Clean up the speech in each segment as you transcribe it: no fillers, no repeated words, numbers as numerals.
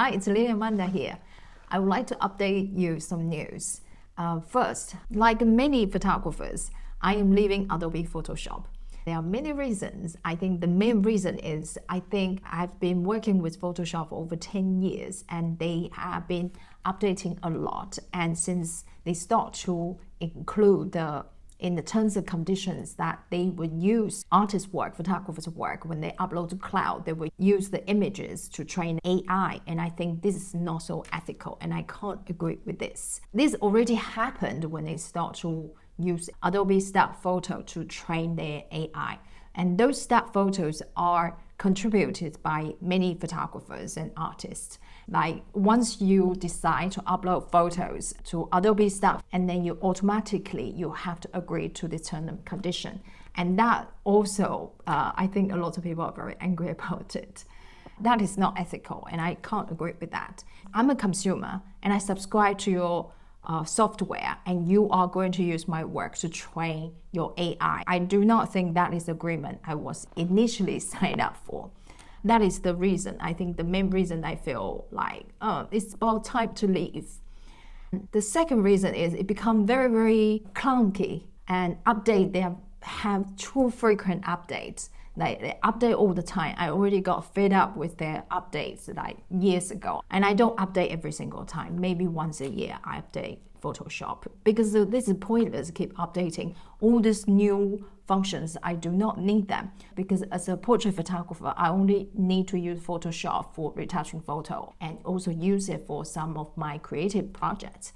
Hi, it's Lilian Amanda here. I would like to update you some news. First, like many photographers, I am leaving Adobe Photoshop. There are many reasons. I think the main reason is I've been working with Photoshop for over 10 years and they have been updating a lot. And since they start to include in the terms and conditions that they would use artists' work, photographers' work, when they upload to cloud, they would use the images to train AI. And I think this is not so ethical, and I can't agree with this. This already happened when they start to use Adobe stock photo to train their AI. And those stock photos are contributed by many photographers and artists. Like once you decide to upload photos to Adobe stock, and then you have to agree to the term and condition. And that also, I think a lot of people are very angry about it. That is not ethical, and I can't agree with that. I'm a consumer, and I subscribe to your software, and you are going to use my work to train your AI. I do not think that is the agreement I was initially signed up for. That is the reason, I think the main reason I feel like it's about time to leave. The second reason is it become very, very clunky, and they have too frequent updates. Like they update all the time. I already got fed up with their updates like years ago. And I don't update every single time. Maybe once a year I update Photoshop, because this is pointless to keep updating all these new functions. I do not need them, because as a portrait photographer, I only need to use Photoshop for retouching photo and also use it for some of my creative projects.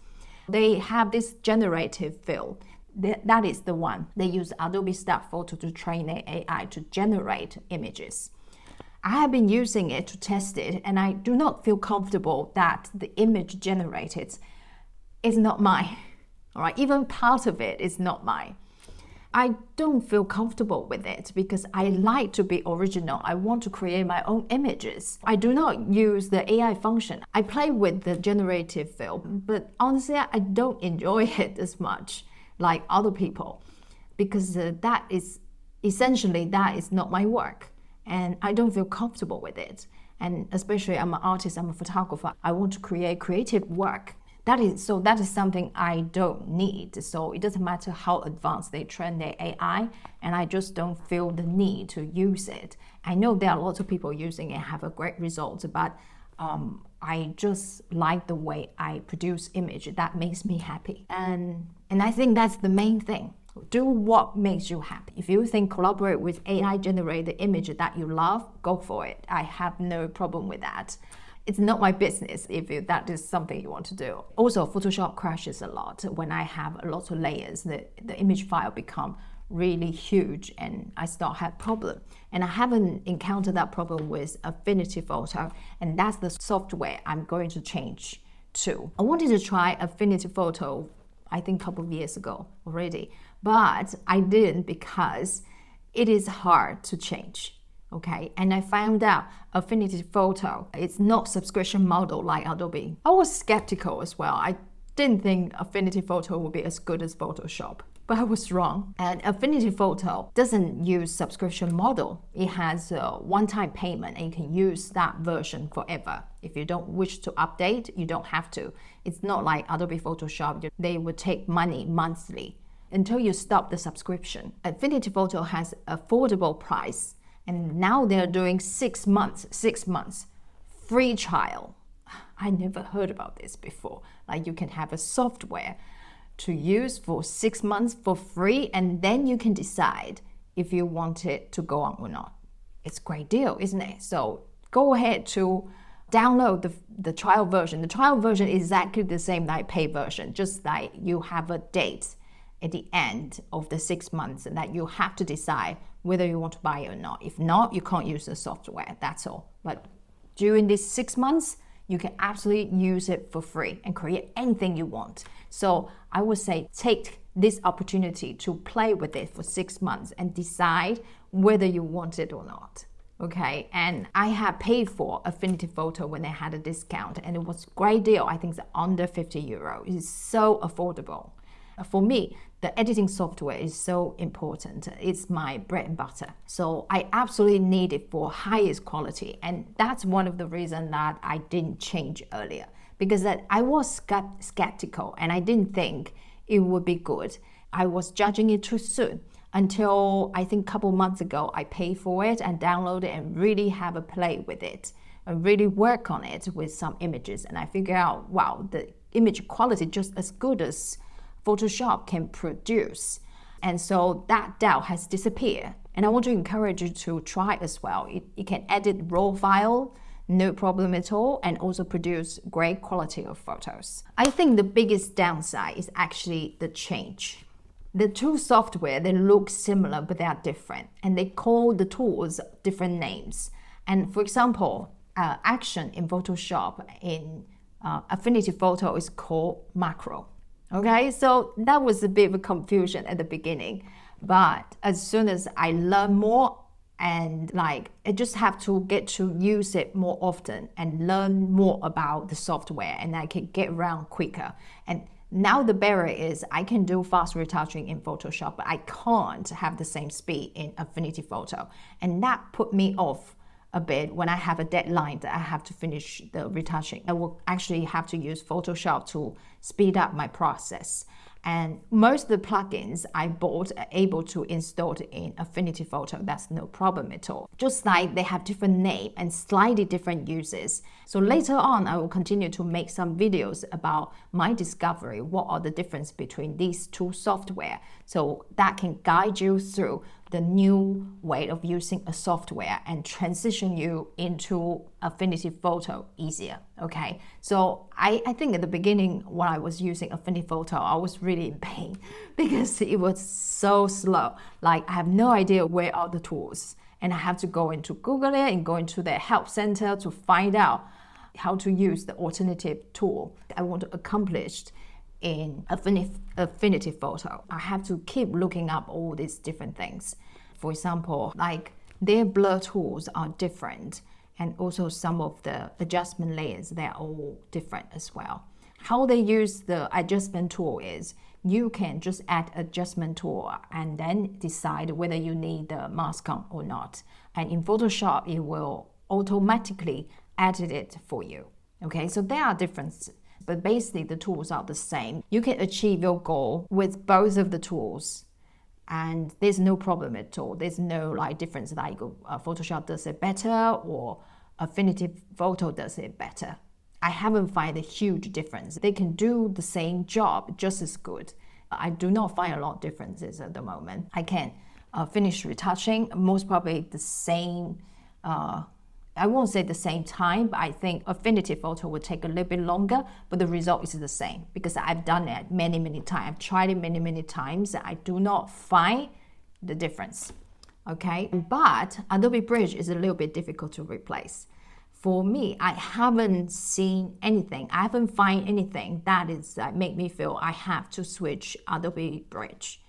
They have this generative field. That is the one. They use Adobe stock photo to train their AI to generate images. I have been using it to test it, and I do not feel comfortable that the image generated is not mine. All right, even part of it is not mine. I don't feel comfortable with it because I like to be original. I want to create my own images. I do not use the AI function. I play with the generative field, but honestly, I don't enjoy it as much like other people, because that is not my work, and I don't feel comfortable with it. And especially I'm an artist, I'm a photographer, I want to create creative work. That is something I don't need. So it doesn't matter how advanced they train their AI, and I just don't feel the need to use it. I know there are lots of people using it, have a great result, but I just like the way I produce image. That makes me happy. And I think that's the main thing. Do what makes you happy. If you think collaborate with AI generate the image that you love, go for it. I have no problem with that. It's not my business if that is something you want to do. Also, Photoshop crashes a lot. When I have a lot of layers, the image file become really huge and I start have problem. And I haven't encountered that problem with Affinity Photo, and that's the software I'm going to change to. I wanted to try Affinity Photo, I think a couple of years ago already, but I didn't because it is hard to change. Okay, and I found out Affinity Photo, it's not subscription model like Adobe. I was skeptical as well. I didn't think Affinity Photo would be as good as Photoshop, but I was wrong. And Affinity Photo doesn't use subscription model. It has a one-time payment, and you can use that version forever. If you don't wish to update, you don't have to. It's not like Adobe Photoshop. They would take money monthly until you stop the subscription. Affinity Photo has affordable price, and now they're doing 6 months free trial. I never heard about this before. Like you can have a software to use for 6 months for free, and then you can decide if you want it to go on or not. It's a great deal, isn't it? So go ahead to download the trial version. The trial version is exactly the same like paid version, just like you have a date at the end of the 6 months and that you have to decide whether you want to buy it or not. If not, you can't use the software, that's all. But during these 6 months, you can absolutely use it for free and create anything you want. So I would say take this opportunity to play with it for 6 months and decide whether you want it or not. Okay, and I have paid for Affinity Photo when they had a discount, and it was a great deal. I think it's under €50. It's so affordable. For me, the editing software is so important. It's my bread and butter. So I absolutely need it for highest quality. And that's one of the reasons that I didn't change earlier, because that I was skeptical and I didn't think it would be good. I was judging it too soon until I think a couple months ago, I paid for it and downloaded it and really have a play with it and really work on it with some images. And I figure out, wow, the image quality just as good as Photoshop can produce. And so that doubt has disappeared. And I want to encourage you to try as well. You can edit raw file, no problem at all, and also produce great quality of photos. I think the biggest downside is actually the change. The two software, they look similar, but they are different. And they call the tools different names. And for example, action in Photoshop in Affinity Photo is called macro. Okay, so that was a bit of a confusion at the beginning, but as soon as I learn more and I just have to get to use it more often and learn more about the software, and I can get around quicker. And now the barrier is I can do fast retouching in Photoshop, but I can't have the same speed in Affinity Photo, and that put me off a bit when I have a deadline that I have to finish the retouching. I will actually have to use Photoshop to speed up my process. And most of the plugins I bought are able to install it in Affinity Photo. That's no problem at all. Just like they have different name and slightly different uses. So later on, I will continue to make some videos about my discovery. What are the difference between these two software? So that can guide you through the new way of using a software and transition you into Affinity Photo easier, okay? So I think at the beginning when I was using Affinity Photo, I was really in pain because it was so slow. I have no idea where are the tools, and I have to go into Google it and go into their help center to find out how to use the alternative tool I want to accomplish in Affinity Photo. I have to keep looking up all these different things. For example, their blur tools are different, and also some of the adjustment layers, they're all different as well. How they use the adjustment tool is you can just add adjustment tool and then decide whether you need the mask on or not. And in Photoshop, it will automatically edit it for you. Okay, so there are differences, but basically the tools are the same. You can achieve your goal with both of the tools, and there's no problem at all. There's no difference Photoshop does it better or Affinity Photo does it better. I haven't found a huge difference. They can do the same job just as good. I do not find a lot of differences at the moment. I can finish retouching most probably the same I won't say the same time, but I think Affinity Photo will take a little bit longer, but the result is the same because I've done it many times. I've tried it many times. I do not find the difference. Okay, but Adobe Bridge is a little bit difficult to replace. For me, I haven't seen anything. I haven't found anything that is make me feel I have to switch Adobe Bridge,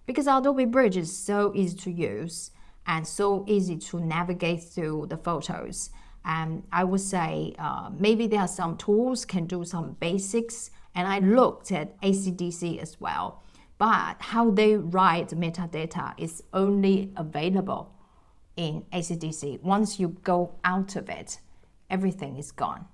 because Adobe Bridge is so easy to use and so easy to navigate through the photos. And I would say maybe there are some tools can do some basics, and I looked at ACDC as well, but how they write metadata is only available in ACDC. Once you go out of it, everything is gone.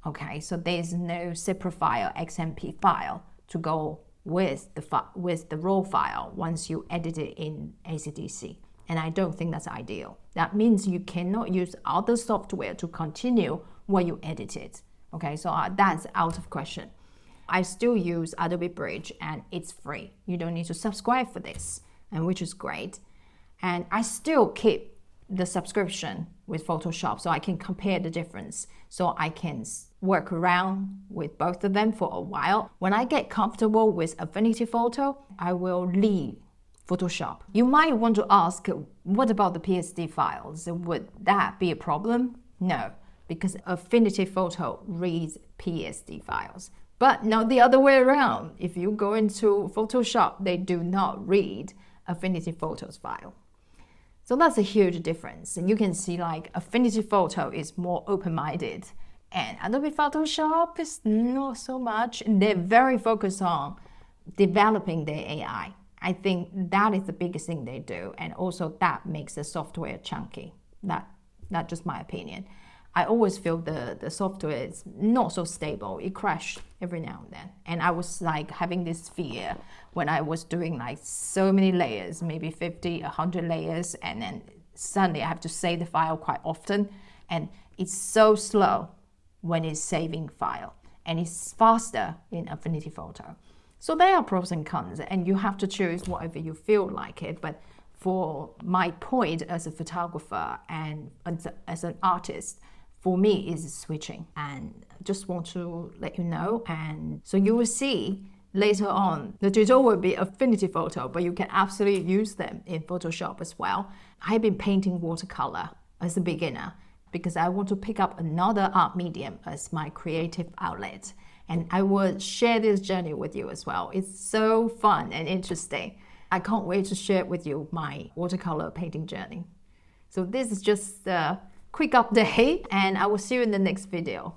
Okay, so there's no separate file, XMP file to go with the raw file once you edit it in ACDC. And I don't think that's ideal. That means you cannot use other software to continue what you edited. Okay, so that's out of question. I still use Adobe Bridge and it's free. You don't need to subscribe for this, and which is great. And I still keep the subscription with Photoshop so I can compare the difference. So I can work around with both of them for a while. When I get comfortable with Affinity Photo, I will leave Photoshop. You might want to ask, what about the PSD files? Would that be a problem? No, because Affinity Photo reads PSD files. But not the other way around. If you go into Photoshop, they do not read Affinity Photo's file. So that's a huge difference. And you can see Affinity Photo is more open-minded, and Adobe Photoshop is not so much. And they're very focused on developing their AI. I think that is the biggest thing they do, and also that makes the software chunky. That's just my opinion. I always feel the software is not so stable. It crashed every now and then. And I was like having this fear when I was doing like so many layers, maybe 50, 100 layers, and then suddenly I have to save the file quite often. And it's so slow when it's saving file. And it's faster in Affinity Photo. So there are pros and cons, and you have to choose whatever you feel like it. But for my point as a photographer and as an artist, for me is switching, and just want to let you know. And so you will see later on the tutorial will be Affinity Photo, but you can absolutely use them in Photoshop as well. I've been painting watercolor as a beginner because I want to pick up another art medium as my creative outlet, and I will share this journey with you as well. It's so fun and interesting. I can't wait to share with you my watercolor painting journey. So this is just quick update, and I will see you in the next video.